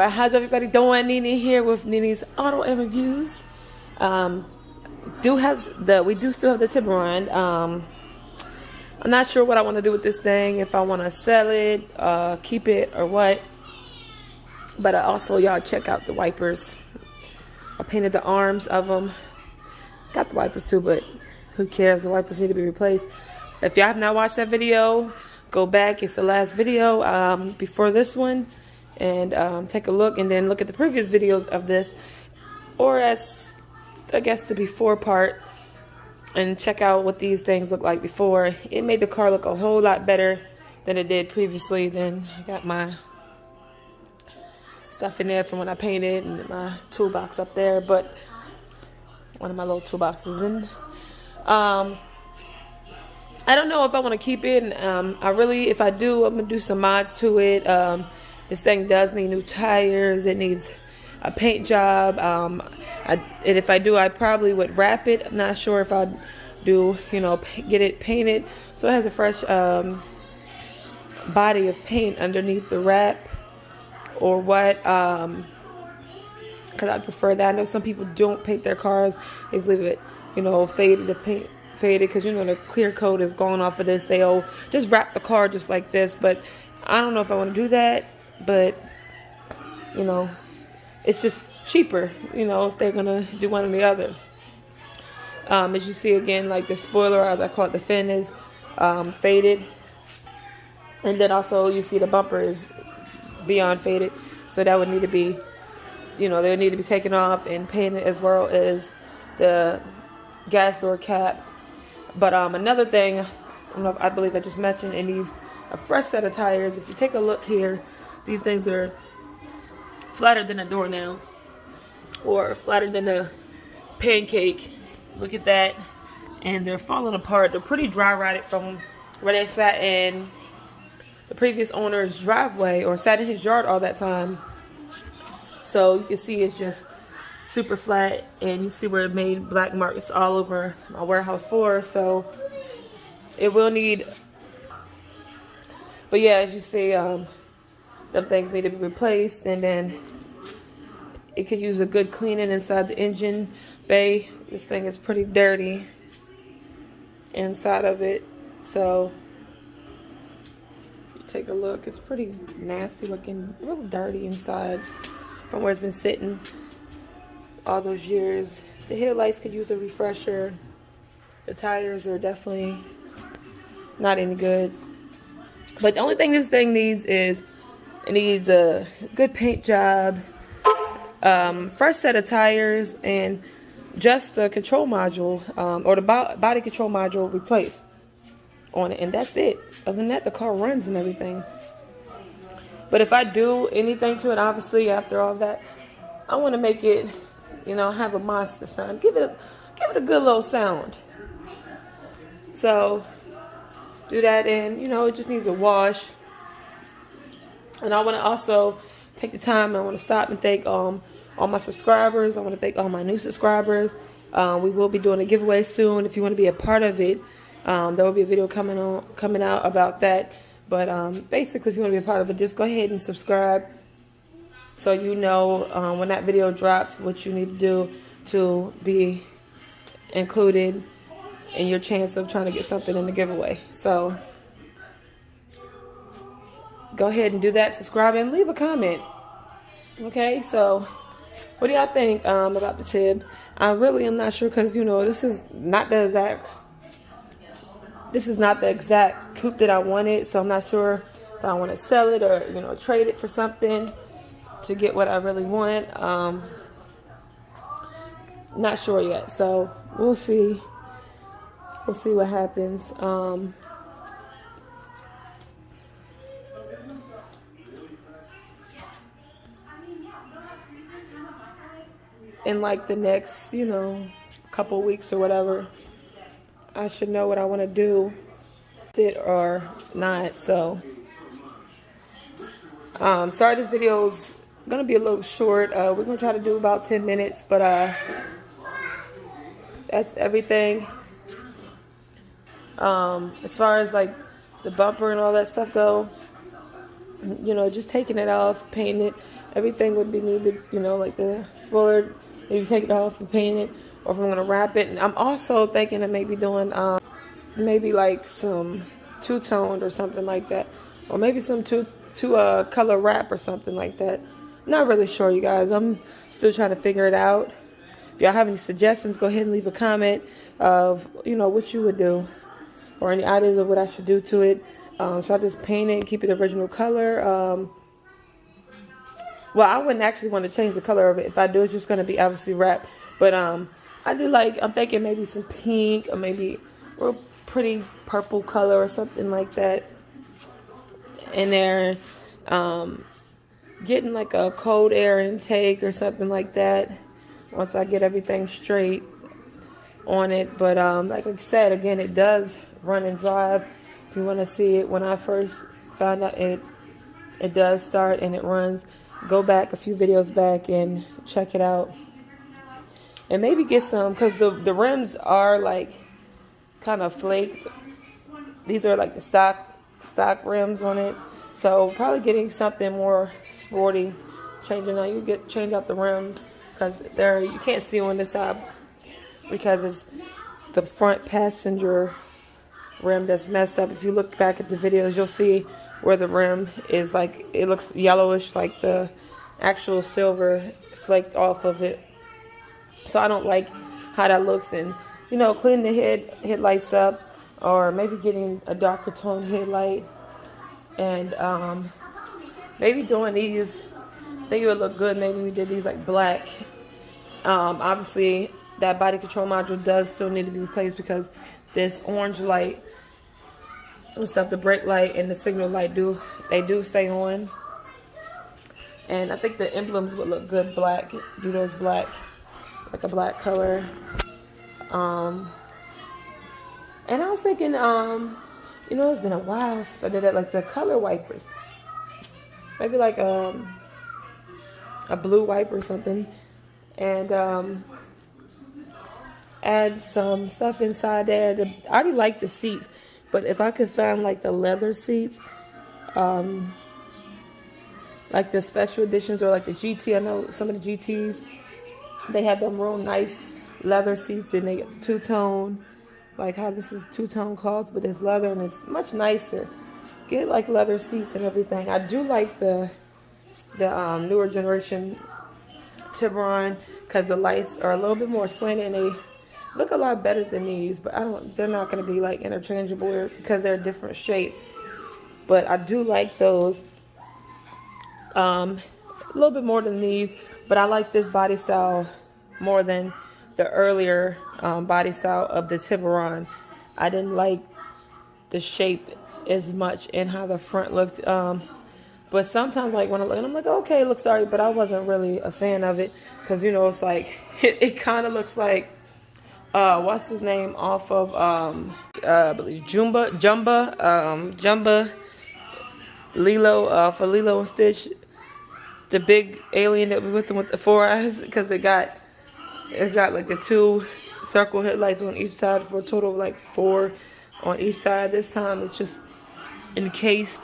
Alright, how's everybody doing? Nene here with Nene's Auto and Reviews. We do still have the Tiburon. I'm not sure what I want to do with this thing, if I want to sell it, keep it, or what. But also, y'all check out the wipers. I painted the arms of them. Got the wipers too, but who cares? The wipers need to be replaced. If y'all have not watched that video, go back. It's the last video before this one. And take a look, and then look at the previous videos of this, or as I guess the before part, and check out what these things look like before. It made the car look a whole lot better than it did previously. Then I got my stuff in there from when I painted, and my toolbox up there, but one of my little toolboxes. And I don't know if I want to keep it. And if I do, I'm gonna do some mods to it. This thing does need new tires. It needs a paint job. And if I do, I probably would wrap it. I'm not sure if I'd do, get it painted so it has a fresh body of paint underneath the wrap, or what. Because I prefer that. I know some people don't paint their cars. They just leave it, faded, the paint faded, because the clear coat is going off of this. They'll just wrap the car just like this. But I don't know if I want to do that. But it's just cheaper, if they're gonna do one or the other. As you see, again, like the spoiler, as I call it, the fin is faded, and then also you see the bumper is beyond faded, so that would need to be, they would need to be taken off and painted, as well as the gas door cap. But another thing, I believe I just mentioned, it needs a fresh set of tires. If you take a look here, these things are flatter than a door now, or flatter than a pancake. Look at that. And they're falling apart. They're pretty dry rotted from where they sat in the previous owner's driveway, or sat in his yard all that time. So you can see it's just super flat, and you see where it made black marks all over my warehouse floor. So it will need, but yeah, as you see, them things need to be replaced, and then it could use a good cleaning inside the engine bay. This thing is pretty dirty inside of it, so you take a look. It's pretty nasty looking, real dirty inside from where it's been sitting all those years. The headlights could use a refresher. The tires are definitely not any good. But the only thing this thing needs is, it needs a good paint job, fresh set of tires, and just the control module, or the body control module replaced on it, and that's it. Other than that, the car runs and everything. But if I do anything to it, obviously after all that, I want to make it, have a monster sound. Give it a good little sound. So do that, and it just needs a wash. And I want to also take the time, I want to stop and thank all my subscribers. I want to thank all my new subscribers. We will be doing a giveaway soon. If you want to be a part of it, there will be a video coming out about that. But basically, if you want to be a part of it, just go ahead and subscribe, so when that video drops, what you need to do to be included in your chance of trying to get something in the giveaway. So go ahead and do that, subscribe, and leave a comment. Okay, so what do y'all think about the Tib? I really am not sure, because this is not the exact coupe that I wanted, so I'm not sure if I want to sell it or trade it for something to get what I really want. Not sure yet, so we'll see what happens. In like the next, couple weeks or whatever, I should know what I want to do with it or not. So, sorry, this video's gonna be a little short. We're gonna try to do about 10 minutes, but that's everything. As far as like the bumper and all that stuff go, just taking it off, painting it, everything would be needed, you know, like the spoiler, maybe take it off and paint it, or if I'm gonna wrap it. And I'm also thinking of maybe doing maybe like some two-toned or something like that, or maybe some two color wrap or something like that. Not really sure, you guys. I'm still trying to figure it out. If y'all have any suggestions, go ahead and leave a comment of, you know, what you would do, or any ideas of what I should do to it. So I just paint it and keep it original color. Well, I wouldn't actually want to change the color of it. If I do, it's just going to be obviously wrapped. But I do like, I'm thinking maybe some pink, or maybe a pretty purple color or something like that in there. Getting like a cold air intake or something like that once I get everything straight on it. But like I said, again, it does run and drive. If you want to see it, when I first found out it does start and it runs, go back a few videos back and check it out. And maybe get some, because the rims are like kind of flaked. These are like the stock rims on it. So probably getting something more sporty, changing out. You change out the rims, because you can't see on this side because it's the front passenger rim that's messed up. If you look back at the videos, you'll see where the rim is like, it looks yellowish, like the actual silver flaked off of it. So I don't like how that looks. And, you know, cleaning the headlights up, or maybe getting a darker tone headlight, and maybe doing these. I think it would look good. Maybe we did these like black. Obviously that body control module does still need to be replaced, because this orange light and stuff, the brake light and the signal light do stay on. And I think the emblems would look good black. Do those black, like a black color. And I was thinking, you know, it's been a while since I did that, like the color wipers. Maybe like a blue wiper or something. And add some stuff inside there. I already like the seats, but if I could find like the leather seats, like the special editions, or like the GT, I know some of the GTs, they have them real nice leather seats, and they get the two-tone, like how this is two-tone cloth, but it's leather and it's much nicer. Get like leather seats and everything. I do like the newer generation Tiburon, because the lights are a little bit more slanted and they look a lot better than these, but they're not going to be like interchangeable because they're a different shape. But I do like those a little bit more than these, but I like this body style more than the earlier body style of the Tiburon. I didn't like the shape as much and how the front looked. But sometimes, like when I look, I'm like, okay, it looks alright, but I wasn't really a fan of it, because, you know, it's like it kind of looks like what's his name off of I believe Jumba Lilo, for Lilo and Stitch, the big alien that we with them with the 4 eyes, because it's got like the 2 circle headlights on each side for a total of like 4 on each side. This time it's just encased.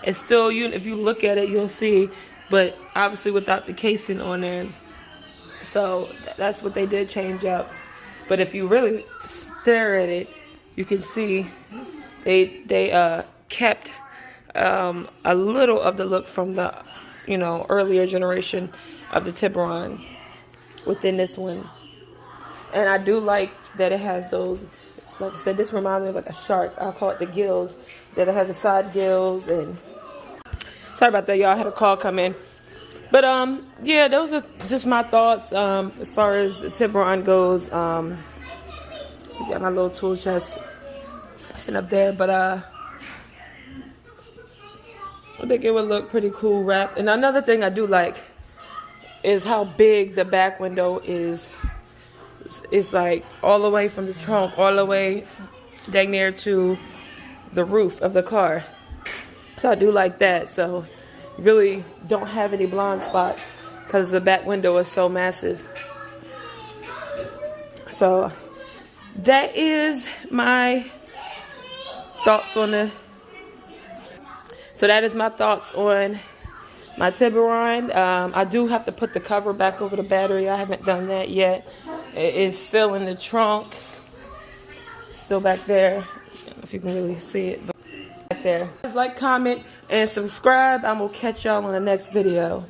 It's still, if you look at it, you'll see, but obviously without the casing on there. So that's what they did change up. But if you really stare at it, you can see they kept a little of the look from the, you know, earlier generation of the Tiburon within this one. And I do like that it has those, like I said, this reminds me of like a shark. I'll call it the gills, that it has the side gills. And sorry about that, y'all. I had a call come in. But yeah, those are just my thoughts as far as the Tiburon goes. So got my little tool chest sitting up there, but I think it would look pretty cool wrapped. And another thing I do like is how big the back window is. It's like all the way from the trunk all the way dang near to the roof of the car. So I do like that. So you really don't have any blind spots because the back window is so massive. So that is my thoughts on my Tiburon. I do have to put the cover back over the battery. I haven't done that yet. It's still in the trunk. Still back there. I don't know if you can really see it, but back there. Like, comment, and subscribe. I'm going to catch y'all on the next video.